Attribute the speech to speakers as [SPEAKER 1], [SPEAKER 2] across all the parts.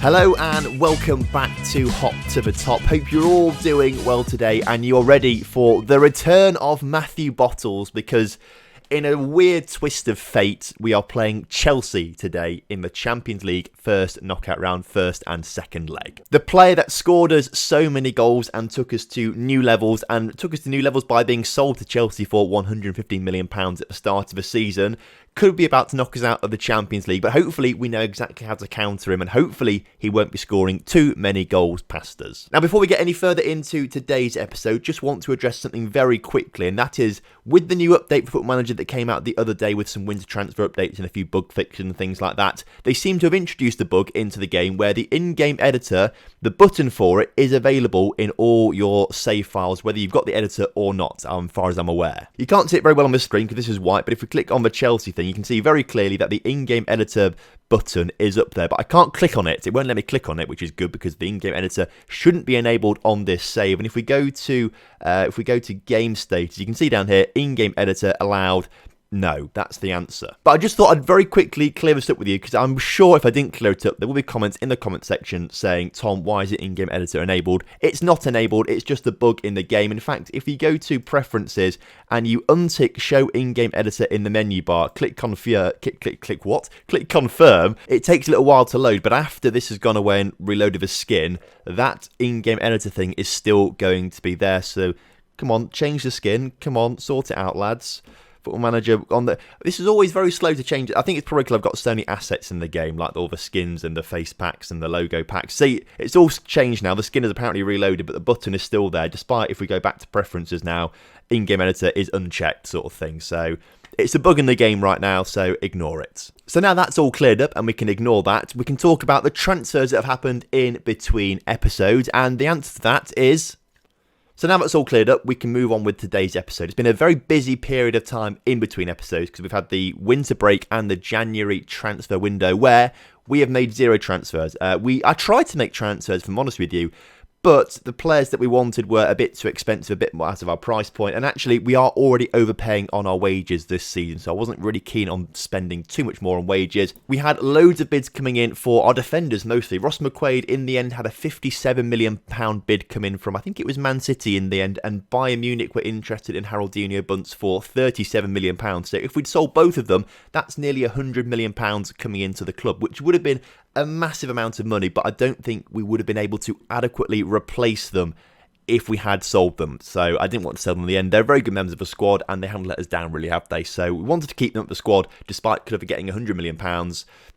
[SPEAKER 1] Hello and welcome back to Hop to the Top. Hope you're all doing well today and you're ready for the return of Matthew Bottles, because in a weird twist of fate, we are playing Chelsea today in the Champions League first knockout round, first and second leg. The player that scored us so many goals and took us to new levels, by being sold to Chelsea for £115 million at the start of the season, could be about to knock us out of the Champions League, but hopefully we know exactly how to counter him and hopefully he won't be scoring too many goals past us. Now, before we get any further into today's episode, just want to address something very quickly, and that is with the new update for Football Manager that came out the other day with some winter transfer updates and a few bug fixes and things like that, they seem to have introduced a bug into the game where the in-game editor, the button for it, is available in all your save files, whether you've got the editor or not, as far as I'm aware. You can't see it very well on the screen because this is white, but if we click on the Chelsea thing, you can see very clearly that the in-game editor button is up there, but I can't click on it. It won't let me click on it, which is good because the in-game editor shouldn't be enabled on this save. And if we go to game status, you can see down here, in-game editor allowed. No, that's the answer. But I just thought I'd very quickly clear this up with you because I'm sure if I didn't clear it up, there will be comments in the comment section saying, Tom, why is it in-game editor enabled? It's not enabled, it's just a bug in the game. In fact, if you go to preferences and you untick show in-game editor in the menu bar, click confirm, it takes a little while to load, but after this has gone away and reloaded the skin, that in-game editor thing is still going to be there. So come on, change the skin, come on, sort it out, lads. Football Manager this is always very slow to change. I think it's probably because I've got so many assets in the game, like all the skins and the face packs and the logo packs. See, it's all changed now. The skin is apparently reloaded, but the button is still there, despite if we go back to preferences now, in-game editor is unchecked sort of thing. So it's a bug in the game right now, so ignore it. So now that's all cleared up and we can ignore that, we can talk about the transfers that have happened in between episodes, and the answer to that is... So now that's all cleared up, we can move on with today's episode. It's been a very busy period of time in between episodes because we've had the winter break and the January transfer window where we have made 0 transfers. I tried to make transfers, if I'm honest with you, but the players that we wanted were a bit too expensive, a bit more out of our price point, and actually we are already overpaying on our wages this season, so I wasn't really keen on spending too much more on wages. We had loads of bids coming in for our defenders mostly. Ross McQuaid in the end had a £57 million bid come in from, I think it was Man City in the end, and Bayern Munich were interested in Haroldinho Bunce for £37 million. So if we'd sold both of them, that's nearly £100 million coming into the club, which would have been a massive amount of money, but I don't think we would have been able to adequately replace them if we had sold them. So I didn't want to sell them in the end. They're very good members of the squad and they haven't let us down really, have they? So we wanted to keep them at the squad despite could have getting £100 million.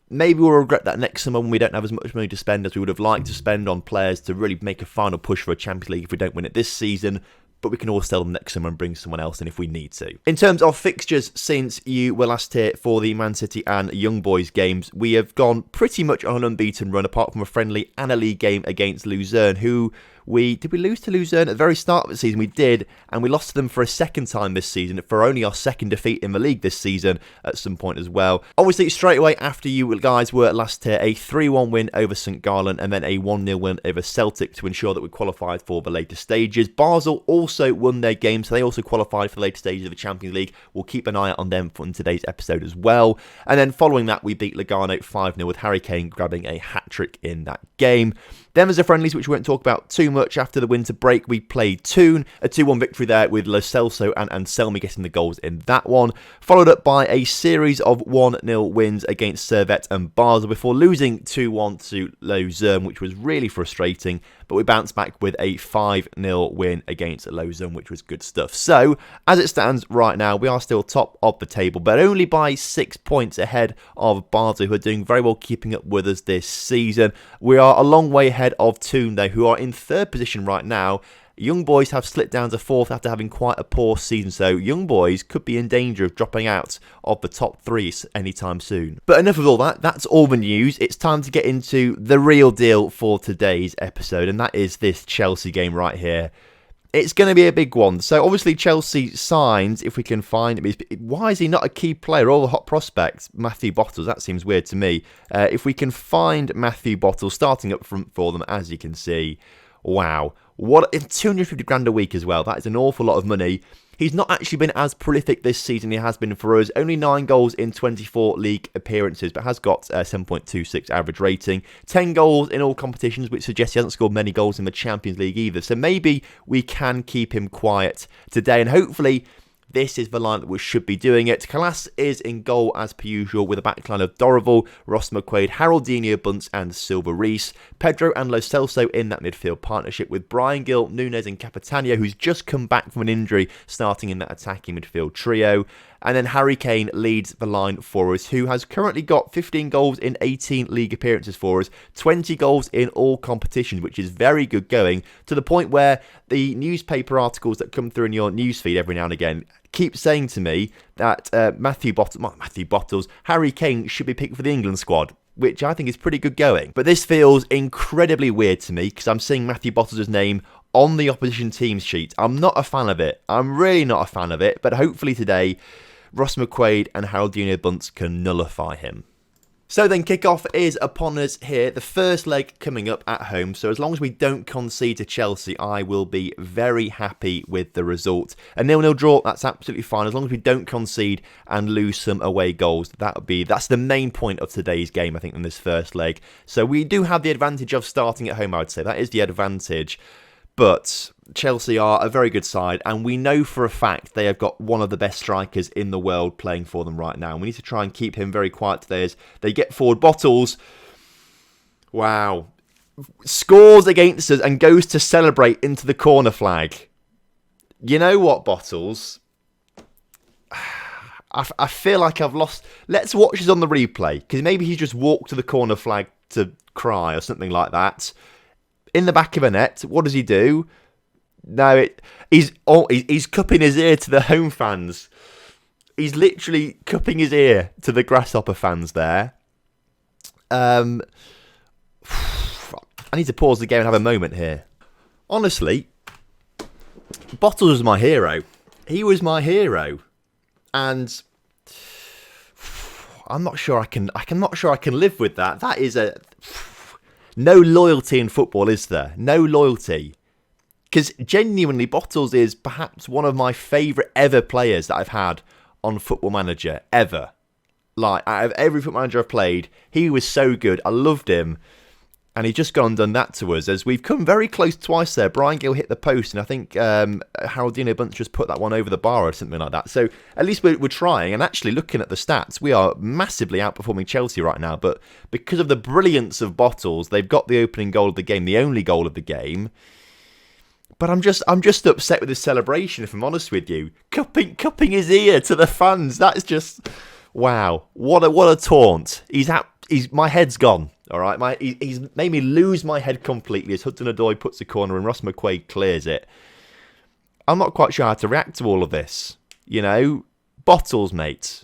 [SPEAKER 1] Maybe we'll regret that next summer when we don't have as much money to spend as we would have liked to spend on players to really make a final push for a Champions League if we don't win it this season. But we can always sell them next summer and bring someone else in if we need to. In terms of fixtures, since you were last here for the Man City and Young Boys games, we have gone pretty much on an unbeaten run, apart from a friendly and a league game against Luzerne, who did we lose to Luzerne at the very start of the season? We did, and we lost to them for a second time this season, for only our second defeat in the league this season at some point as well. Obviously, straight away after you guys were last here, a 3-1 win over St Gallen and then a 1-0 win over Celtic to ensure that we qualified for the later stages. Basel also won their game, so they also qualified for the later stages of the Champions League. We'll keep an eye out on them for today's episode as well. And then following that, we beat Lugano 5-0 with Harry Kane grabbing a hat-trick in that game. Then there's the friendlies, which we won't talk about too much. After the winter break, we played Toon, a 2-1 victory there with Lo Celso and Anselmi getting the goals in that one. Followed up by a series of 1-0 wins against Servette and Basel before losing 2-1 to Luzerne, which was really frustrating. But we bounced back with a 5-0 win against Luzerne, which was good stuff. So, as it stands right now, we are still top of the table, but only by 6 points ahead of Basel, who are doing very well keeping up with us this season. We are a long way ahead of Toon, though, who are in third position right now. Young Boys have slipped down to fourth after having quite a poor season, so Young Boys could be in danger of dropping out of the top 3 anytime soon. But enough of all that, that's all the news. It's time to get into the real deal for today's episode, and that is this Chelsea game right here. It's going to be a big one. So obviously Chelsea signs, if we can find him. Why is he not a key player? All the hot prospects, Matthew Bottles, that seems weird to me. If we can find Matthew Bottles starting up front for them, as you can see, wow. What, 250 grand a week as well. That is an awful lot of money. He's not actually been as prolific this season he has been for us. Only 9 goals in 24 league appearances, but has got a 7.26 average rating. 10 goals in all competitions, which suggests he hasn't scored many goals in the Champions League either. So maybe we can keep him quiet today, and hopefully this is the line that we should be doing it. Kalas is in goal as per usual with a backline of Dorival, Ross McQuaid, Haroldinho, Bunce and Silva Reese. Pedro and Lo Celso in that midfield partnership with Brian Gill, Nunes and Capitano, who's just come back from an injury, starting in that attacking midfield trio. And then Harry Kane leads the line for us, who has currently got 15 goals in 18 league appearances for us, 20 goals in all competitions, which is very good going, to the point where the newspaper articles that come through in your newsfeed every now and again keep saying to me that Harry Kane should be picked for the England squad, which I think is pretty good going. But this feels incredibly weird to me because I'm seeing Matthew Bottles's name on the opposition team sheet. I'm not a fan of it. I'm really not a fan of it. But hopefully today, Ross McQuaid and Haroldinho Bunce can nullify him. So then kickoff is upon us here. The first leg coming up at home. So as long as we don't concede to Chelsea, I will be very happy with the result. A 0-0 draw, that's absolutely fine. As long as we don't concede and lose some away goals, that's the main point of today's game, I think, in this first leg. So we do have the advantage of starting at home, I would say. That is the advantage. But Chelsea are a very good side, and we know for a fact they have got one of the best strikers in the world playing for them right now. And we need to try and keep him very quiet today as they get forward. Bottles, wow, scores against us and goes to celebrate into the corner flag. You know what, Bottles? I feel like I've lost... Let's watch this on the replay, because maybe he just walked to the corner flag to cry or something like that. In the back of a net, what does he do? No, he's cupping his ear to the home fans. He's literally cupping his ear to the Grasshopper fans there. I need to pause the game and have a moment here. Honestly, Bottles was my hero. He was my hero, and I'm not sure I can live with that. That is a... No loyalty in football, is there? No loyalty. Because genuinely, Bottles is perhaps one of my favourite ever players that I've had on Football Manager, ever. Like, out of every Football Manager I've played, he was so good. I loved him. And he's just gone and done that to us, as we've come very close twice there. Brian Gill hit the post, and I think Haroldinho Bunce just put that one over the bar or something like that. So at least we're trying, and actually looking at the stats, we are massively outperforming Chelsea right now. But because of the brilliance of Bottles, they've got the opening goal of the game, the only goal of the game. But I'm just upset with his celebration, if I'm honest with you. Cupping his ear to the fans. That's just... Wow. What a taunt. My head's gone. All right, he's made me lose my head completely as Hudson-Odoi puts a corner and Ross McQuaid clears it. I'm not quite sure how to react to all of this. You know, Bottles, mate.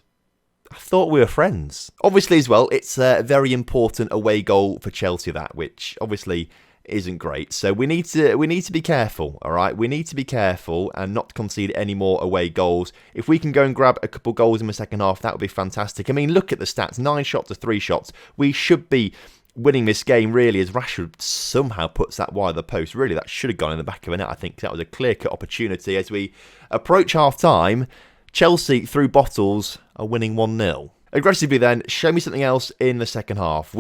[SPEAKER 1] I thought we were friends. Obviously, as well, it's a very important away goal for Chelsea, that, which obviously isn't great. So we need to be careful, all right? We need to be careful and not concede any more away goals. If we can go and grab a couple goals in the second half, that would be fantastic. I mean, look at the stats. 9 shots to 3 shots. We should be winning this game, really, as Rashford somehow puts that wide of the post. Really, that should have gone in the back of the net, I think. That was a clear-cut opportunity. As we approach half-time, Chelsea, through Bottles, are winning 1-0. Aggressively then, show me something else in the second half.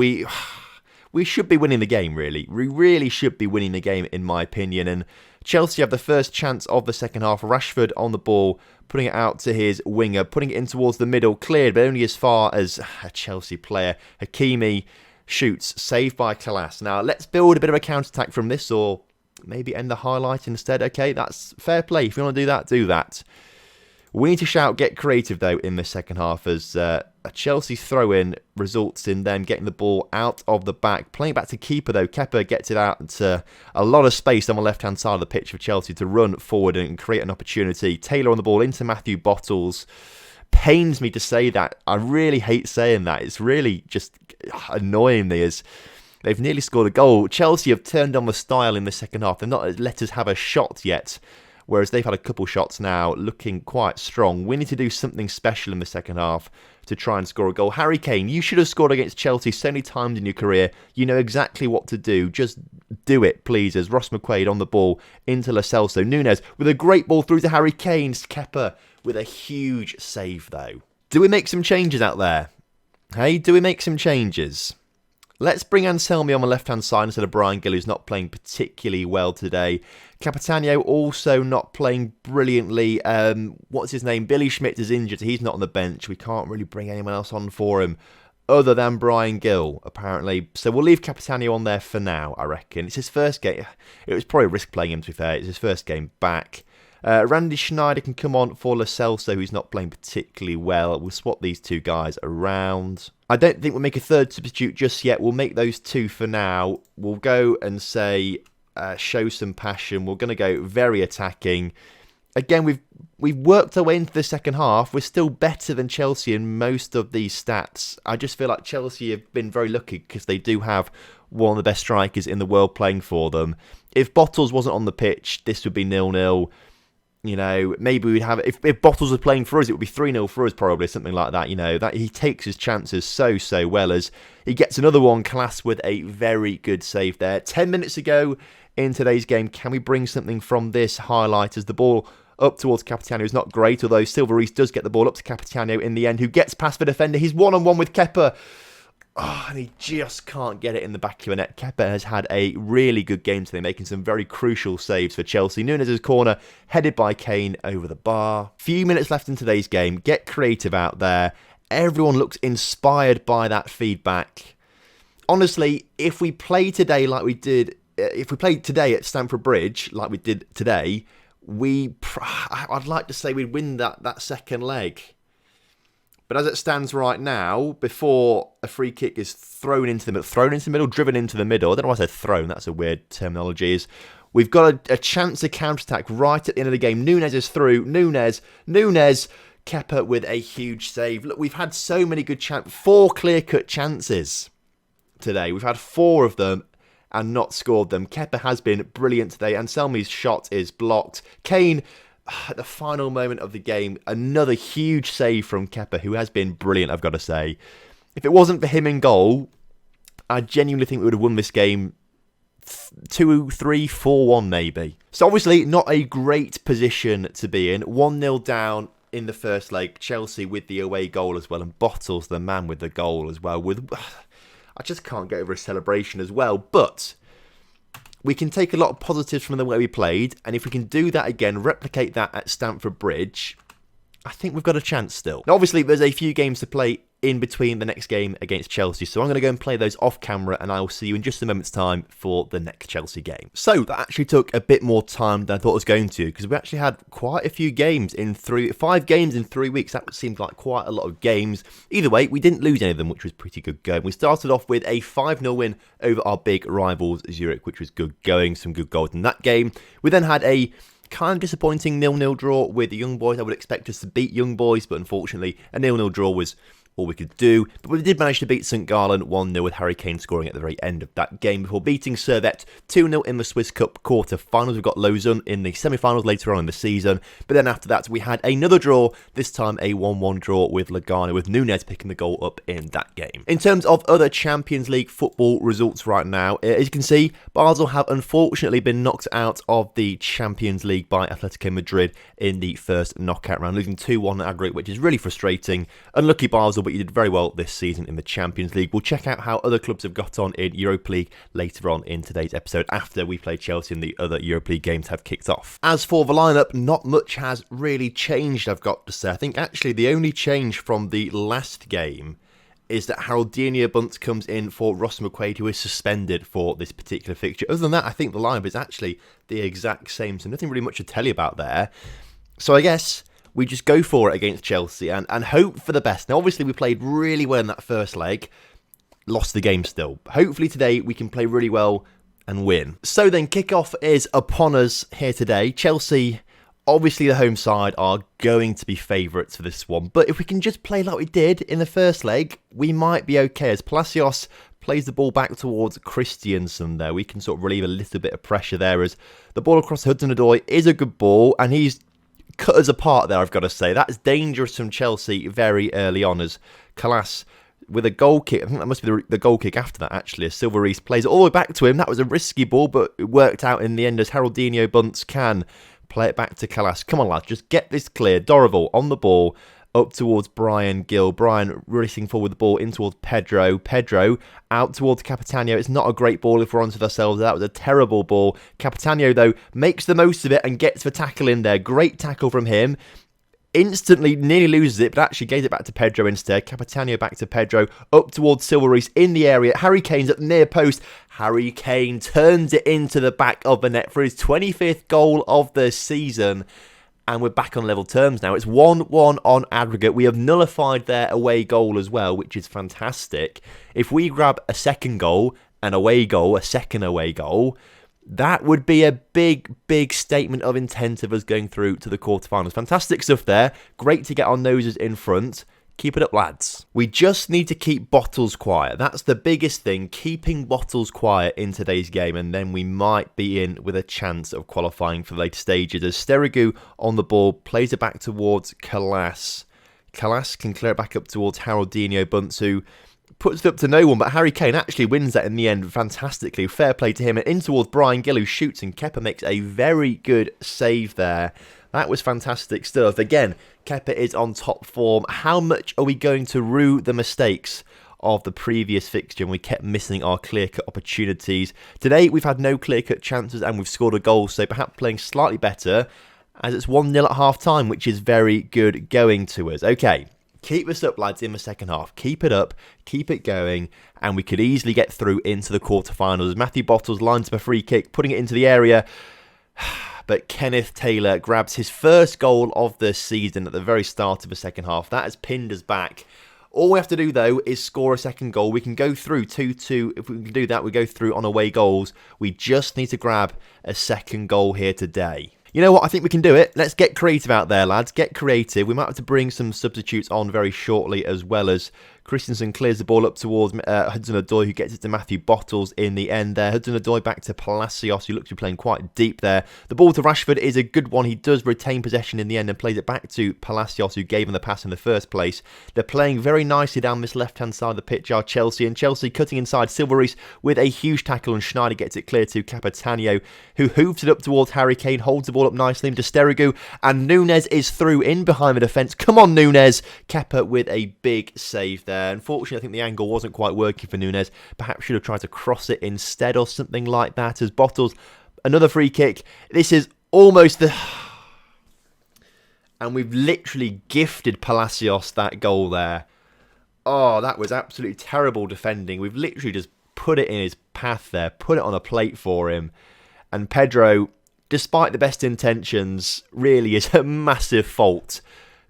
[SPEAKER 1] We should be winning the game, really. We really should be winning the game, in my opinion. And Chelsea have the first chance of the second half. Rashford on the ball, putting it out to his winger, putting it in towards the middle, cleared, but only as far as a Chelsea player. Hakimi shoots, saved by Kalas. Now, let's build a bit of a counter-attack from this, or maybe end the highlight instead. Okay, that's fair play. If you want to do that, do that. We need to shout, get creative, though, in the second half, as a Chelsea throw-in results in them getting the ball out of the back. Playing back to keeper, though. Kepa gets it out to a lot of space on the left-hand side of the pitch for Chelsea to run forward and create an opportunity. Taylor on the ball into Matthew Bottles. Pains me to say that. I really hate saying that. It's really just annoying me, as they've nearly scored a goal. Chelsea have turned on the style in the second half. They've not let us have a shot yet, whereas they've had a couple shots now, looking quite strong. We need to do something special in the second half to try and score a goal. Harry Kane, you should have scored against Chelsea so many times in your career. You know exactly what to do. Just do it, please, as Ross McQuaid on the ball into Lo Celso. Núñez with a great ball through to Harry Kane. Kepa with a huge save, though. Do we make some changes out there? Hey, do we make some changes? Let's bring Anselmi on the left-hand side instead of Brian Gill, who's not playing particularly well today. Capitano also not playing brilliantly. What's his name? Billy Schmidt is injured, so he's not on the bench. We can't really bring anyone else on for him other than Brian Gill, apparently. So we'll leave Capitano on there for now, I reckon. It's his first game. It was probably a risk playing him, to be fair. It's his first game back. Randy Schneider can come on for Lo Celso, who's not playing particularly well. We'll swap these two guys around. I don't think we'll make a third substitute just yet. We'll make those two for now. We'll go and say, show some passion. We're going to go very attacking. Again, we've worked our way into the second half. We're still better than Chelsea in most of these stats. I just feel like Chelsea have been very lucky because they do have one of the best strikers in the world playing for them. If Bottles wasn't on the pitch, this would be 0-0. You know, maybe we'd have... If Bottles was playing for us, it would be 3-0 for us, probably, something like that. You know, that he takes his chances so well, as he gets another one class with a very good save there. 10 minutes ago in today's game, can we bring something from this highlight as the ball up towards Capitano is not great, although Silva Reis does get the ball up to Capitano in the end, who gets past the defender. He's one-on-one with Kepa. Oh, and he just can't get it in the back of the net. Kepa has had a really good game today, making some very crucial saves for Chelsea. Núñez's corner, headed by Kane over the bar. Few minutes left in today's game. Get creative out there. Everyone looks inspired by that feedback. Honestly, if we play today like we did... If we played today at Stamford Bridge, like we did today, I'd like to say we'd win that second leg. But as it stands right now, before a free kick is thrown into the middle, driven into the middle, I don't know why I said thrown, that's a weird terminology, we've got a chance to counter-attack right at the end of the game. Núñez is through, Núñez, Kepa with a huge save. Look, we've had so many good 4 clear-cut chances today. We've had 4 of them and not scored them. Kepa has been brilliant today. Anselmi's shot is blocked. Kane... At the final moment of the game, another huge save from Kepa, who has been brilliant, I've got to say. If it wasn't for him in goal, I genuinely think we would have won this game 2-3, 4-1 maybe. So obviously, not a great position to be in. 1-0 down in the first leg. Chelsea with the away goal as well, and Bottles, the man with the goal as well. I just can't get over a celebration as well, but... we can take a lot of positives from the way we played, and if we can do that again, replicate that at Stamford Bridge, I think we've got a chance still. Now, obviously, there's a few games to play in between the next game against Chelsea, so I'm going to go and play those off camera, and I will see you in just a moment's time for the next Chelsea game. So that actually took a bit more time than I thought it was going to, because we actually had quite a few games in 5 games in 3 weeks. That seemed like quite a lot of games. Either way, we didn't lose any of them, which was pretty good going. We started off with a 5-0 win over our big rivals Zurich, which was good going, some good goals in that game. We then had a kind of disappointing 0-0 draw with the Young Boys. I would expect us to beat Young Boys, but unfortunately a 0-0 draw was all we could do. But we did manage to beat St Gallen 1-0 with Harry Kane scoring at the very end of that game before beating Servette 2-0 in the Swiss Cup quarter-finals. We've got Lausanne in the semi-finals later on in the season. But then after that we had another draw, this time a 1-1 draw with Lugano, with Núñez picking the goal up in that game. In terms of other Champions League football results right now, as you can see, Basel have unfortunately been knocked out of the Champions League by Atletico Madrid in the first knockout round, losing 2-1 aggregate, which is really frustrating. Unlucky Basel, but you did very well this season in the Champions League. We'll check out how other clubs have got on in Europa League later on in today's episode, after we play Chelsea and the other Europa League games have kicked off. As for the lineup, not much has really changed, I've got to say. I think actually the only change from the last game is that Harold Bunt comes in for Ross McQuaid, who is suspended for this particular fixture. Other than that, I think the lineup is actually the exact same, so nothing really much to tell you about there. So I guess we just go for it against Chelsea and hope for the best. Now, obviously, we played really well in that first leg, lost the game still. Hopefully today we can play really well and win. So then, kickoff is upon us here today. Chelsea, obviously the home side, are going to be favourites for this one. But if we can just play like we did in the first leg, we might be okay. As Palacios plays the ball back towards Christiansen there, we can sort of relieve a little bit of pressure there, as the ball across Hudson-Odoi is a good ball, and he's cut us apart there, I've got to say. That's dangerous from Chelsea very early on, as Kalas with a goal kick. I think that must be the goal kick after that, actually. As Silveris plays it all the way back to him. That was a risky ball, but it worked out in the end as Haroldinho Bunce can play it back to Kalas. Come on, lads, just get this clear. Dorival on the ball, up towards Brian Gill. Brian racing forward the ball in towards Pedro. Pedro out towards Capitano. It's not a great ball if we're honest with ourselves. That was a terrible ball. Capitano, though, makes the most of it and gets the tackle in there. Great tackle from him. Instantly nearly loses it, but actually gave it back to Pedro instead. Capitano back to Pedro, up towards Silveris in the area. Harry Kane's at the near post. Harry Kane turns it into the back of the net for his 25th goal of the season. And we're back on level terms now. It's 1-1 on aggregate. We have nullified their away goal as well, which is fantastic. If we grab a second goal, an away goal, a second away goal, that would be a big, big statement of intent of us going through to the quarterfinals. Fantastic stuff there. Great to get our noses in front. Keep it up, lads. We just need to keep Bottles quiet. That's the biggest thing, keeping Bottles quiet in today's game, and then we might be in with a chance of qualifying for the later stages. As Sterigu on the ball, plays it back towards Kalas. Kalas can clear it back up towards Haroldinho Bunce, who puts it up to no one, but Harry Kane actually wins that in the end fantastically. Fair play to him, and in towards Brian Gill, who shoots, and Kepa makes a very good save there. That was fantastic stuff. Again, Kepa is on top form. How much are we going to rue the mistakes of the previous fixture, and we kept missing our clear-cut opportunities? Today, we've had no clear-cut chances, and we've scored a goal, so perhaps playing slightly better, as it's 1-0 at half-time, which is very good going to us. Okay. Keep this up, lads, in the second half. Keep it up, keep it going, and we could easily get through into the quarterfinals. As Matthew Bottles lines up a free kick, putting it into the area. But Kenneth Taylor grabs his first goal of the season at the very start of the second half. That has pinned us back. All we have to do, though, is score a second goal. We can go through 2-2. If we can do that, we go through on away goals. We just need to grab a second goal here today. You know what? I think we can do it. Let's get creative out there, lads. Get creative. We might have to bring some substitutes on very shortly, as well as Christensen clears the ball up towards Hudson-Odoi, who gets it to Matthew Bottles in the end there. Hudson-Odoi back to Palacios, who looks to be playing quite deep there. The ball to Rashford is a good one. He does retain possession in the end and plays it back to Palacios, who gave him the pass in the first place. They're playing very nicely down this left-hand side of the pitch, are Chelsea. And Chelsea cutting inside. Silveris with a huge tackle, and Schneider gets it clear to Capitano, who hooves it up towards Harry Kane, holds the ball up nicely into Sterigu, and Nunes is through in behind the defence. Come on, Nunes. Kepa with a big save there. Unfortunately, I think the angle wasn't quite working for Nunes. Perhaps should have tried to cross it instead or something like that. As Bottles, another free kick. This is almost the... And we've literally gifted Palacios that goal there. Oh, that was absolutely terrible defending. We've literally just put it in his path there, put it on a plate for him. And Pedro, despite the best intentions, really is a massive fault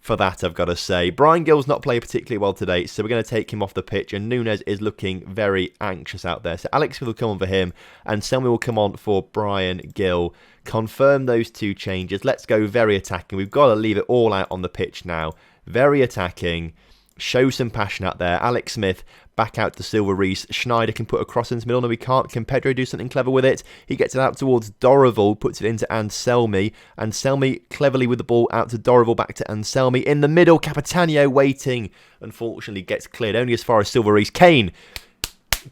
[SPEAKER 1] for that, I've got to say. Brian Gill's not played particularly well today, so we're going to take him off the pitch, and Nunes is looking very anxious out there. So Alex will come on for him, and Selmy will come on for Brian Gill. Confirm those two changes. Let's go very attacking. We've got to leave it all out on the pitch now. Very attacking. Show some passion out there. Alex Smith back out to Silveris. Schneider can put a cross into the middle. No, he can't. Can Pedro do something clever with it? He gets it out towards Dorival, puts it into Anselmi. Anselmi cleverly with the ball out to Dorival, back to Anselmi. In the middle, Capitano waiting. Unfortunately gets cleared only as far as Silveris. Kane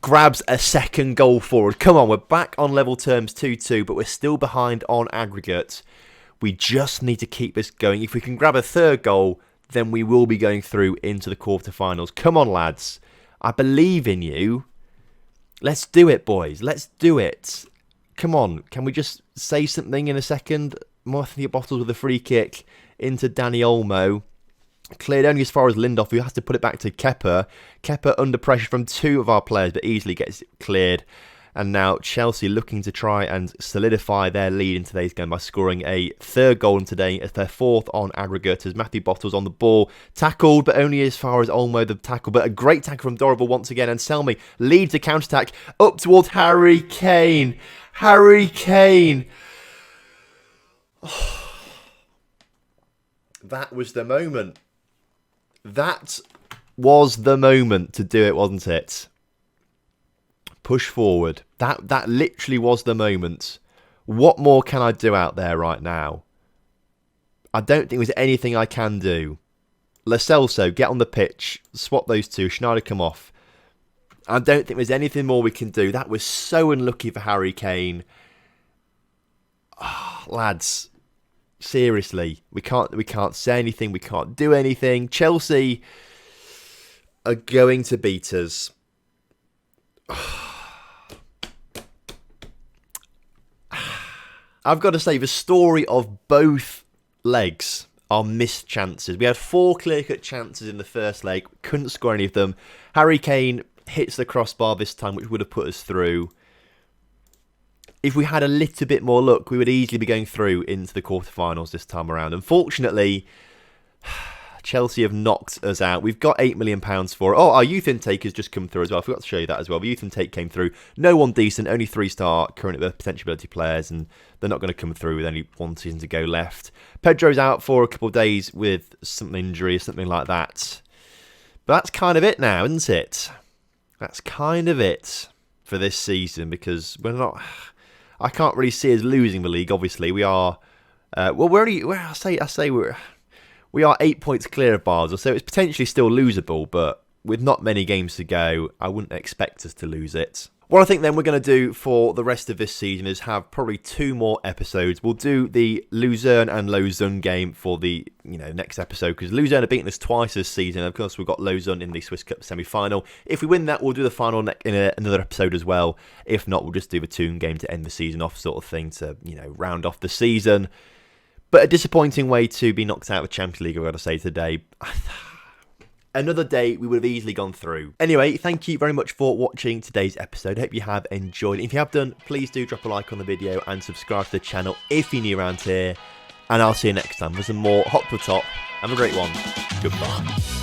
[SPEAKER 1] grabs a second goal forward. Come on, we're back on level terms 2-2, but we're still behind on aggregate. We just need to keep this going. If we can grab a third goal, then we will be going through into the quarterfinals. Come on, lads. I believe in you. Let's do it, boys. Let's do it. Come on. Can we just say something in a second? Matthew Bottles with a free kick into Dani Olmo. Cleared only as far as Lindoff, who has to put it back to Kepa. Kepa under pressure from two of our players, but easily gets it cleared. And now Chelsea looking to try and solidify their lead in today's game by scoring a third goal in today as their fourth on aggregate, as Matthew Bottles on the ball. Tackled, but only as far as Olmo the tackle. But a great tackle from Dorival once again. And Selmy leads the counter-attack up towards Harry Kane. Harry Kane. Oh. That was the moment. That was the moment to do it, wasn't it? Push forward. That literally was the moment. What more can I do out there right now? I don't think there's anything I can do. Lo Celso, get on the pitch, swap those two, Schneider come off. I don't think there's anything more we can do. That was so unlucky for Harry Kane. Oh, lads, seriously, we can't say anything, we can't do anything. Chelsea are going to beat us. I've got to say, the story of both legs are missed chances. We had 4 clear-cut chances in the first leg, couldn't score any of them. Harry Kane hits the crossbar this time, which would have put us through. If we had a little bit more luck, we would easily be going through into the quarterfinals this time around. Unfortunately, Chelsea have knocked us out. We've got £8 million for it. Oh, our youth intake has just come through as well. I forgot to show you that as well. The youth intake came through. No one decent, only 3-star current potential ability players, and they're not going to come through with only 1 season to go left. Pedro's out for a couple of days with some injury or something like that. But that's kind of it now, isn't it? That's kind of it for this season, because we're not... I can't really see us losing the league, obviously. We are... we're only... Well, we are 8 points clear of Basel, so it's potentially still losable, but with not many games to go, I wouldn't expect us to lose it. What I think then we're going to do for the rest of this season is have probably 2 more episodes. We'll do the Luzerne and Lausanne game for the next episode, because Luzerne have beaten us twice this season. Of course, we've got Lausanne in the Swiss Cup semi-final. If we win that, we'll do the final in another episode as well. If not, we'll just do the Toon game to end the season off, sort of thing, to round off the season. But a disappointing way to be knocked out of the Champions League, I've got to say today. Another day we would have easily gone through. Anyway, thank you very much for watching today's episode. I hope you have enjoyed it. If you have done, please do drop a like on the video and subscribe to the channel if you're new around here. And I'll see you next time for some more Hot to the Top. Have a great one. Goodbye.